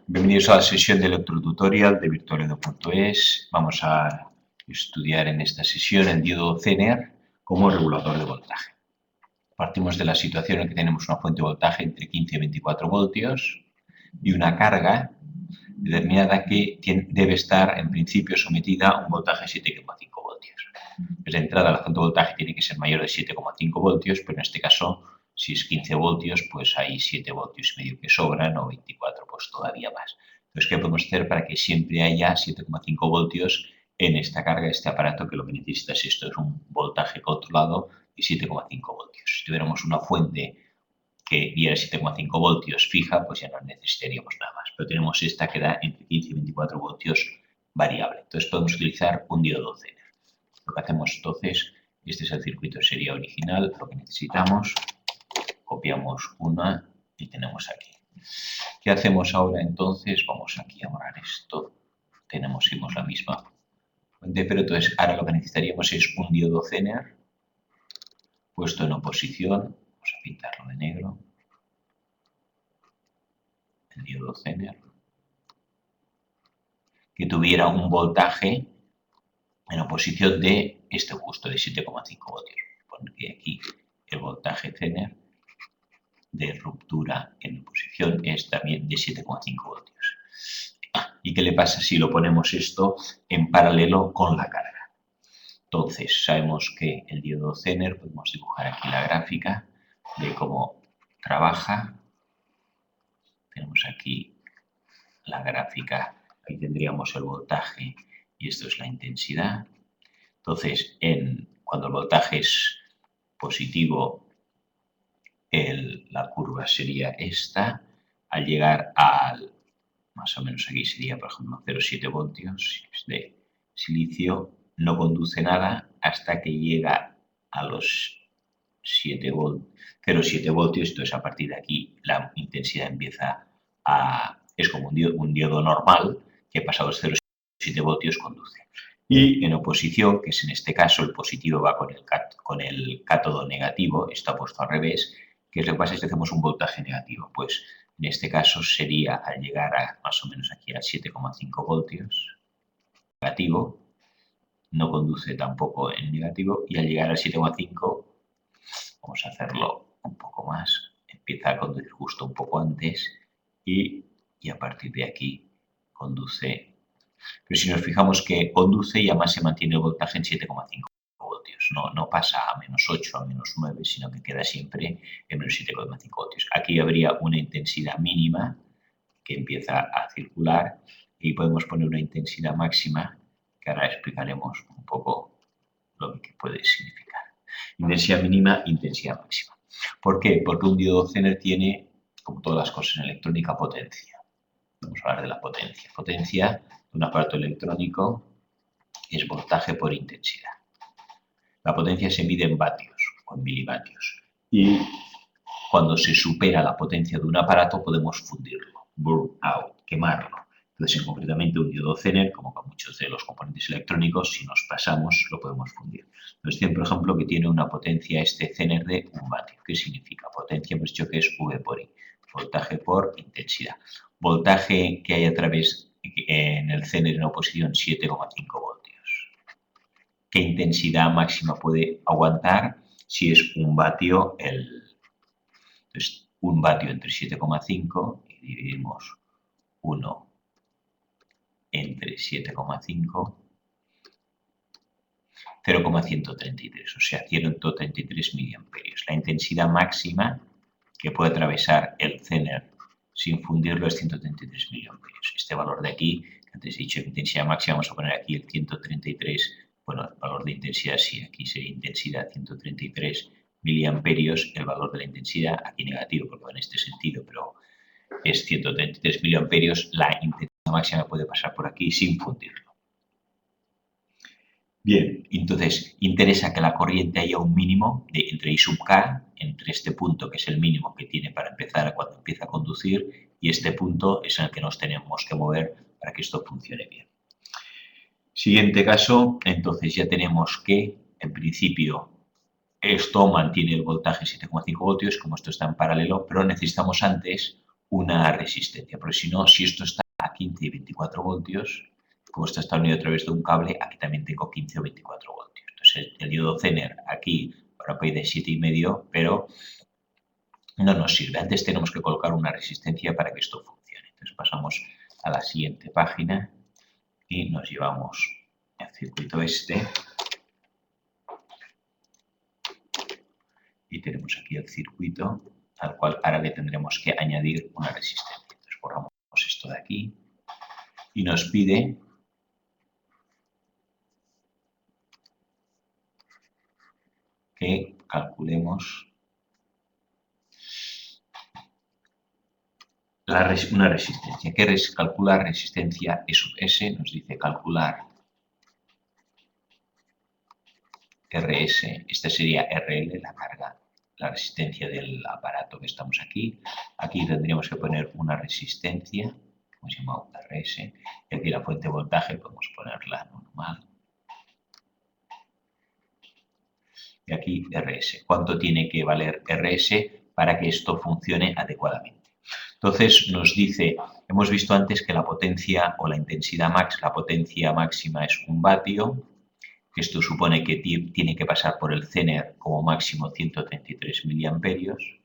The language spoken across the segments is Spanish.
Bienvenidos a la sesión de electrotutorial de virtualedo.es. Vamos a estudiar en esta sesión el diodo Zener como regulador de voltaje. Partimos de la situación en que tenemos una fuente de voltaje entre 15 y 24 voltios y una carga determinada que debe estar en principio sometida a un voltaje de 7,5 voltios. Desde entrada la fuente de voltaje tiene que ser mayor de 7,5 voltios, pero en este caso si es 15 voltios, pues hay 7 voltios y medio que sobran, o 24, pues todavía más. Entonces, ¿qué podemos hacer para que siempre haya 7,5 voltios en esta carga, este aparato, que lo que necesita es esto, es un voltaje controlado de 7,5 voltios? Si tuviéramos una fuente que diera 7,5 voltios fija, pues ya no necesitaríamos nada más. Pero tenemos esta que da entre 15 y 24 voltios variable. Entonces, podemos utilizar un diodo Zener. Lo que hacemos entonces, este es el circuito de serie original, lo que necesitamos. Copiamos una y tenemos aquí. ¿Qué hacemos ahora entonces? Vamos aquí a borrar esto. Tenemos la misma fuente, pero entonces ahora lo que necesitaríamos es un diodo Zener puesto en oposición. Vamos a pintarlo de negro. El diodo Zener que tuviera un voltaje en oposición de este justo, de 7,5 voltios. Porque aquí el voltaje Zener de ruptura en oposición es también de 7,5 voltios. ¿Y qué le pasa si lo ponemos esto en paralelo con la carga? Entonces, sabemos que el diodo Zener, podemos dibujar aquí la gráfica de cómo trabaja. Tenemos aquí la gráfica, aquí tendríamos el voltaje y esto es la intensidad. Entonces, cuando el voltaje es positivo, la curva sería esta. Al llegar al, más o menos aquí sería, por ejemplo, 0,7 voltios de silicio, no conduce nada hasta que llega a los 0,7 voltios. Entonces, a partir de aquí, la intensidad empieza es como un diodo normal que pasados 0,7 voltios conduce. Y en oposición, que es en este caso el positivo va con el cátodo negativo, está puesto al revés. ¿Qué es lo que pasa? Es que hacemos un voltaje negativo. Pues en este caso sería al llegar a más o menos aquí a 7,5 voltios negativo, no conduce tampoco en negativo, y al llegar al 7,5, vamos a hacerlo un poco más, empieza a conducir justo un poco antes y a partir de aquí conduce. Pero si nos fijamos que conduce y además se mantiene el voltaje en 7,5 voltios. No pasa a menos 8, a menos 9, sino que queda siempre en menos 7,5 voltios. Aquí habría una intensidad mínima que empieza a circular y podemos poner una intensidad máxima que ahora explicaremos un poco lo que puede significar. Intensidad mínima, intensidad máxima. ¿Por qué? Porque un diodo Zener tiene, como todas las cosas en electrónica, potencia. Vamos a hablar de la potencia. Potencia de un aparato electrónico es voltaje por intensidad. La potencia se mide en vatios o en milivatios. Y cuando se supera la potencia de un aparato podemos fundirlo, burn out, quemarlo. Entonces, concretamente un diodo Zener, como con muchos de los componentes electrónicos, si nos pasamos lo podemos fundir. Nos dicen, por ejemplo, que tiene una potencia este Zener de 1 vatio. ¿Qué significa? Potencia, hemos dicho que es V por I, voltaje por intensidad. Voltaje que hay a través en el Zener en oposición, 7,5 voltios. ¿Qué intensidad máxima puede aguantar? Si es 1 vatio, entonces 1 vatio entre 7,5 y dividimos 1 entre 7,5, 0,133, o sea, 133 miliamperios. La intensidad máxima que puede atravesar el Zener sin fundirlo es 133 miliamperios. Este valor de aquí, antes he dicho intensidad máxima, vamos a poner aquí el 133, bueno, el valor de intensidad sí, aquí sería intensidad 133 miliamperios, el valor de la intensidad, aquí negativo porque va en este sentido, pero es 133 miliamperios, la intensidad máxima puede pasar por aquí sin fundirlo. Bien, entonces interesa que la corriente haya un mínimo de entre I sub K, entre este punto que es el mínimo que tiene para empezar cuando empieza a conducir, y este punto es en el que nos tenemos que mover para que esto funcione bien. Siguiente caso, entonces ya tenemos que, en principio, esto mantiene el voltaje 7,5 voltios, como esto está en paralelo, pero necesitamos antes una resistencia, porque si no, si esto está a 15 y 24 voltios, como esto está unido a través de un cable, aquí también tengo 15 o 24 voltios. Entonces, el diodo Zener aquí, ahora PI de 7,5, pero no nos sirve. Antes tenemos que colocar una resistencia para que esto funcione. Entonces, pasamos a la siguiente página y nos llevamos el circuito este. Y tenemos aquí el circuito al cual ahora le tendremos que añadir una resistencia. Entonces borramos esto de aquí y nos pide que calculemos una resistencia. ¿Qué calcula resistencia E sub S? Nos dice calcular RS, esta sería RL, la carga, la resistencia del aparato que estamos aquí. Aquí tendríamos que poner una resistencia, como se llama RS, y aquí la fuente de voltaje podemos ponerla normal. Y aquí RS. ¿Cuánto tiene que valer RS para que esto funcione adecuadamente? Entonces nos dice, hemos visto antes que la potencia o la intensidad la potencia máxima es 1 vatio. Esto supone que tiene que pasar por el Zener como máximo 133 miliamperios.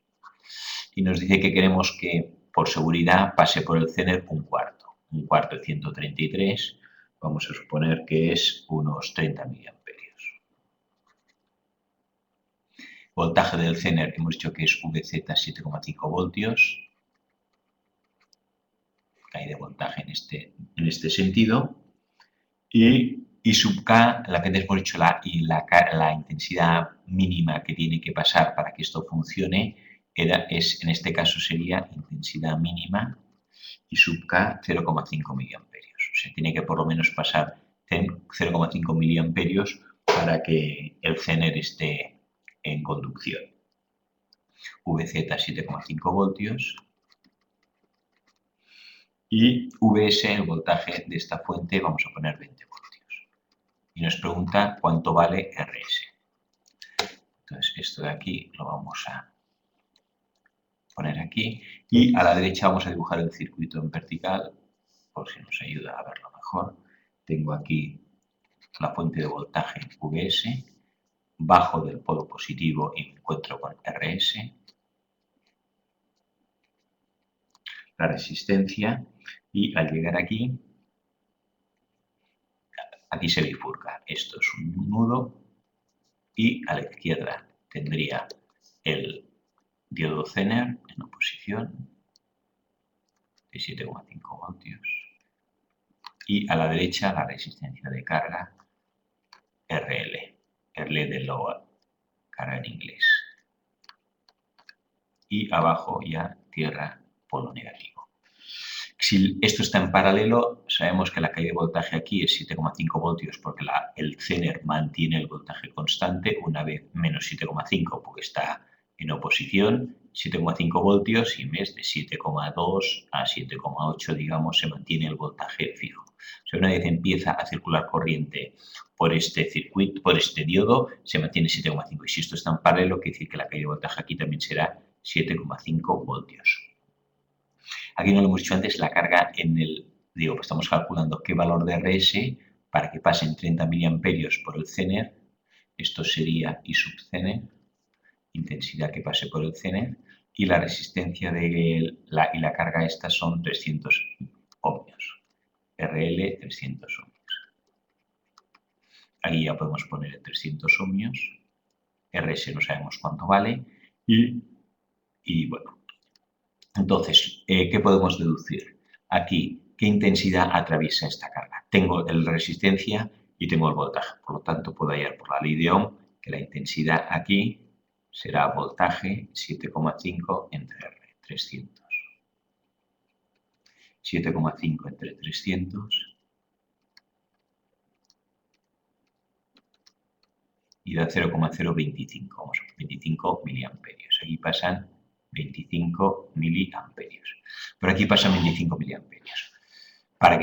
Y nos dice que queremos que, por seguridad, pase por el Zener un cuarto. Un cuarto de 133, vamos a suponer que es unos 30 miliamperios. Voltaje del Zener, hemos dicho que es VZ 7,5 voltios. Hay de voltaje en este sentido. Y sub K, la que hemos dicho, la intensidad mínima que tiene que pasar para que esto funcione, en este caso sería intensidad mínima y sub K 0,5 miliamperios. O sea, tiene que por lo menos pasar 0,5 miliamperios para que el Zener esté en conducción. VZ 7,5 voltios. Y VS, el voltaje de esta fuente, vamos a poner 20 voltios. Y nos pregunta cuánto vale RS. Entonces, esto de aquí lo vamos a poner aquí. Y a la derecha vamos a dibujar el circuito en vertical, por si nos ayuda a verlo mejor. Tengo aquí la fuente de voltaje VS. Bajo del polo positivo y me encuentro con RS. La resistencia. Y al llegar aquí se bifurca. Esto es un nudo y a la izquierda tendría el diodo Zener en oposición de 7,5 voltios y a la derecha la resistencia de carga RL, RL de load, carga en inglés. Y abajo ya tierra polo negativo. Si esto está en paralelo, sabemos que la caída de voltaje aquí es 7,5 voltios porque el Zener mantiene el voltaje constante, una vez menos 7,5 porque está en oposición, 7,5 voltios y en vez de 7,2 a 7,8, digamos, se mantiene el voltaje fijo. O sea, una vez empieza a circular corriente por este circuito, por este diodo, se mantiene 7,5. Y si esto está en paralelo, quiere decir que la caída de voltaje aquí también será 7,5 voltios. Aquí no lo hemos dicho antes, la carga pues estamos calculando qué valor de RS para que pasen 30 miliamperios por el Zener. Esto sería I sub Zener, intensidad que pase por el Zener. Y la resistencia y la carga esta son 300 ohmios. RL 300 ohmios. Aquí ya podemos poner 300 ohmios. RS no sabemos cuánto vale. Y bueno. Entonces, ¿qué podemos deducir? Aquí, ¿qué intensidad atraviesa esta carga? Tengo la resistencia y tengo el voltaje. Por lo tanto, puedo hallar por la ley de Ohm que la intensidad aquí será voltaje 7,5 entre R, 300. 7,5 entre 300 y da 0,025, 25 miliamperios. Aquí pasan 25 miliamperios. Pero aquí pasan 25 miliamperios para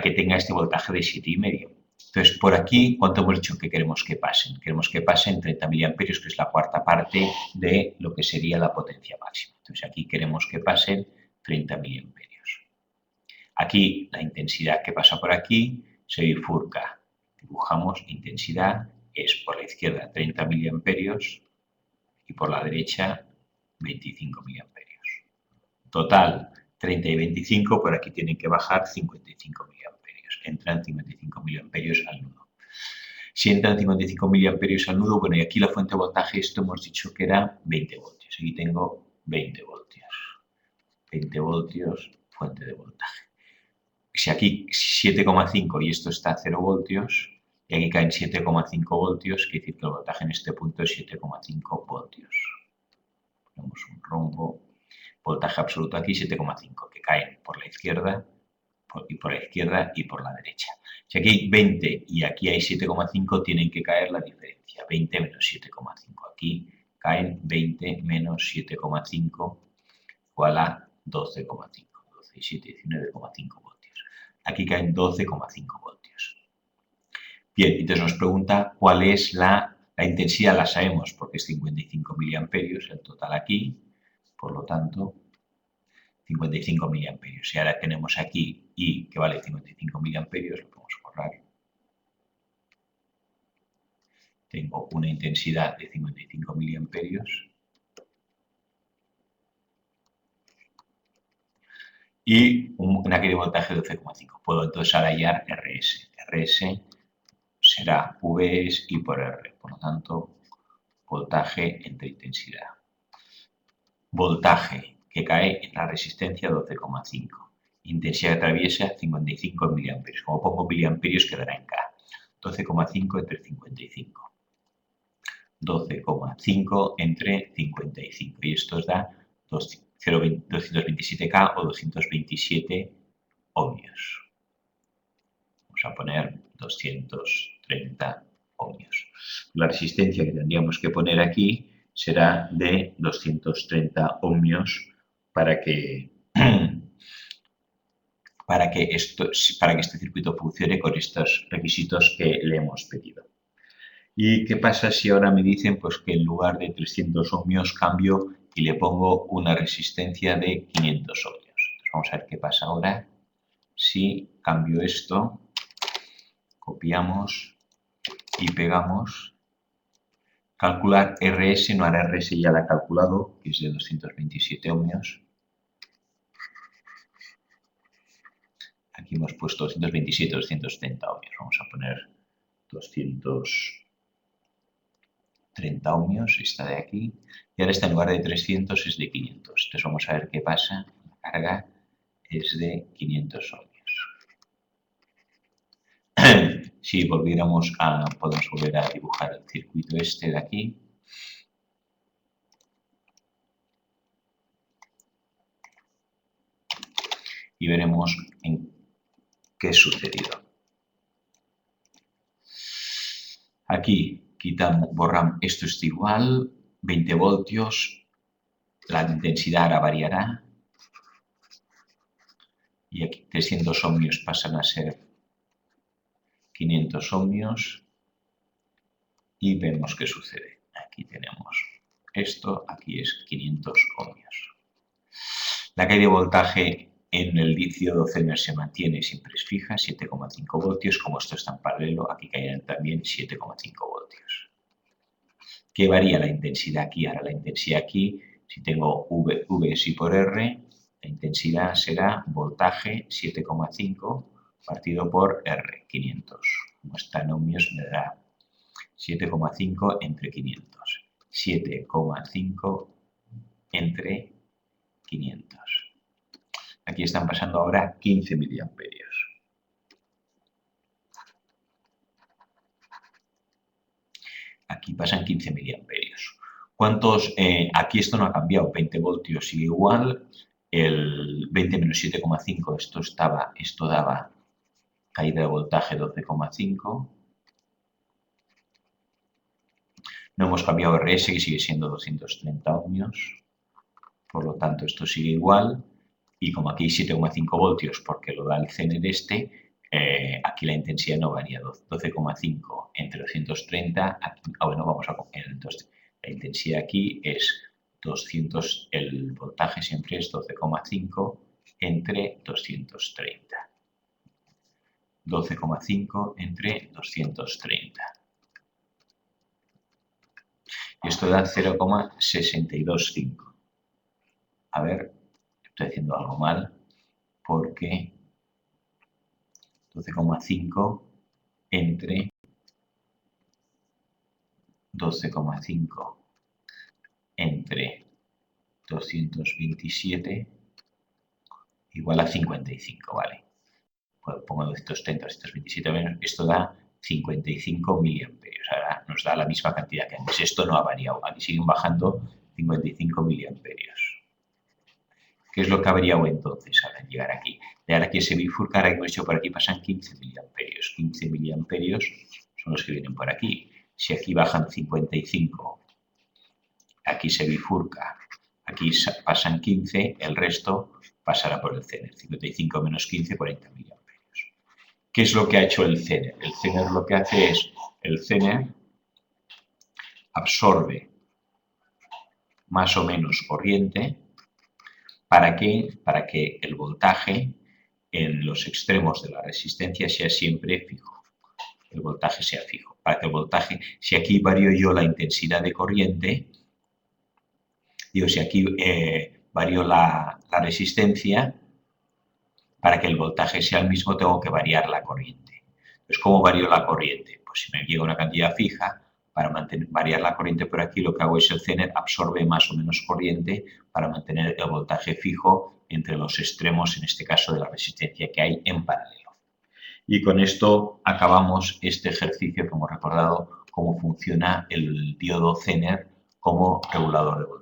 que tenga este voltaje de 7,5. Entonces, por aquí, ¿cuánto hemos dicho que queremos que pasen? Queremos que pasen 30 miliamperios, que es la cuarta parte de lo que sería la potencia máxima. Entonces, aquí queremos que pasen 30 miliamperios. Aquí la intensidad que pasa por aquí se bifurca. Dibujamos intensidad, es por la izquierda 30 miliamperios y por la derecha 25 miliamperios. Total, 30 y 25, por aquí tienen que bajar 55 miliamperios. Entran 55 miliamperios al nudo. Si entran 55 miliamperios al nudo, bueno, y aquí la fuente de voltaje, esto hemos dicho que era 20 voltios. Aquí tengo 20 voltios. 20 voltios, fuente de voltaje. Si aquí 7,5 y esto está a 0 voltios, y aquí caen 7,5 voltios, quiere decir que el voltaje en este punto es 7,5 voltios. Ponemos un rombo. Voltaje absoluto aquí 7,5, que caen por la izquierda y por la derecha. Si aquí hay 20 y aquí hay 7,5, tienen que caer la diferencia. 20 menos 7,5. Aquí caen 20 menos 7,5 igual a 12,5. 12 y 7, 19,5 voltios. Aquí caen 12,5 voltios. Bien, entonces nos pregunta cuál es la intensidad, la sabemos porque es 55 miliamperios el total aquí, por lo tanto 55 miliamperios. Y ahora tenemos aquí I que vale 55 miliamperios, lo podemos borrar. Tengo una intensidad de 55 miliamperios y una caída de voltaje de 12,5. Puedo entonces ahora hallar RS. RS será Vs I por R, por lo tanto, voltaje entre intensidad. Voltaje que cae en la resistencia 12,5. Intensidad que atraviesa 55 miliamperios. Como pongo miliamperios quedará en K. 12,5 entre 55. 12,5 entre 55. Y esto os da 227K o 227 ohmios. Vamos a poner 230 ohmios. La resistencia que tendríamos que poner aquí será de 230 ohmios para que este circuito funcione con estos requisitos que le hemos pedido. ¿Y qué pasa si ahora me dicen pues, que en lugar de 300 ohmios cambio y le pongo una resistencia de 500 ohmios? Entonces, vamos a ver qué pasa ahora si cambio esto, copiamos y pegamos. Calcular RS, no hará RS, ya la he calculado, que es de 227 ohmios. Aquí hemos puesto 227, 230 ohmios. Vamos a poner 230 ohmios, esta de aquí. Y ahora esta en lugar de 300 es de 500. Entonces vamos a ver qué pasa. La carga es de 500 ohmios. Si volviéramos podemos volver a dibujar el circuito este de aquí. Y veremos en qué ha sucedido. Aquí quitamos, borramos, esto está igual, 20 voltios, la intensidad ahora variará. Y aquí 300 ohmios pasan a ser 500 ohmios. Y vemos qué sucede. Aquí tenemos esto, aquí es 500 ohmios. La caída de voltaje en el diodo se mantiene, siempre es fija, 7,5 voltios. Como esto está en paralelo, aquí caerán también 7,5 voltios. ¿Qué varía la intensidad aquí? Ahora la intensidad aquí, si tengo Vs I por R, la intensidad será voltaje 7,5 partido por R, 500. Como está en ohmios, me dará 7,5 entre 500. 7,5 entre 500. Aquí están pasando ahora 15 miliamperios. Aquí pasan 15 miliamperios. ¿Cuántos? Aquí esto no ha cambiado. 20 voltios sigue igual. El 20 menos 7,5, esto daba caída de voltaje 12,5. No hemos cambiado RS, que sigue siendo 230 ohmios. Por lo tanto, esto sigue igual. Y como aquí hay 7,5 voltios porque lo da el CN de este, aquí la intensidad no varía. 12,5 entre 230. Aquí, bueno, vamos a coger. Entonces, la intensidad aquí es el voltaje siempre es 12,5 entre 230. 12,5 entre 230. Y esto da 0,625. A ver, estoy haciendo algo mal, porque 12,5 entre 12,5 entre 227 igual a 55, ¿vale? Pues pongo 230, 227 menos, esto da 55 miliamperios. Ahora nos da la misma cantidad que antes. Esto no ha variado, aquí siguen bajando 55 miliamperios. ¿Qué es lo que ha variado entonces al llegar aquí? De ahora que se bifurca, ahora que hemos hecho por aquí pasan 15 miliamperios. 15 miliamperios son los que vienen por aquí. Si aquí bajan 55, aquí se bifurca, aquí pasan 15, el resto pasará por el Zener. 55 menos 15, 40 miliamperios. ¿Qué es lo que ha hecho el Zener? El Zener lo que hace es, el Zener absorbe más o menos corriente. ¿Para qué? Para que el voltaje en los extremos de la resistencia sea siempre fijo. El voltaje sea fijo. Para que el voltaje, si aquí varío yo la intensidad de corriente, digo, si aquí varío la resistencia, para que el voltaje sea el mismo tengo que variar la corriente. Entonces, ¿cómo varío la corriente? Pues si me llega una cantidad fija, para variar la corriente por aquí, lo que hago es el Zener absorbe más o menos corriente para mantener el voltaje fijo entre los extremos, en este caso de la resistencia que hay en paralelo. Y con esto acabamos este ejercicio que hemos recordado cómo funciona el diodo Zener como regulador de voltaje.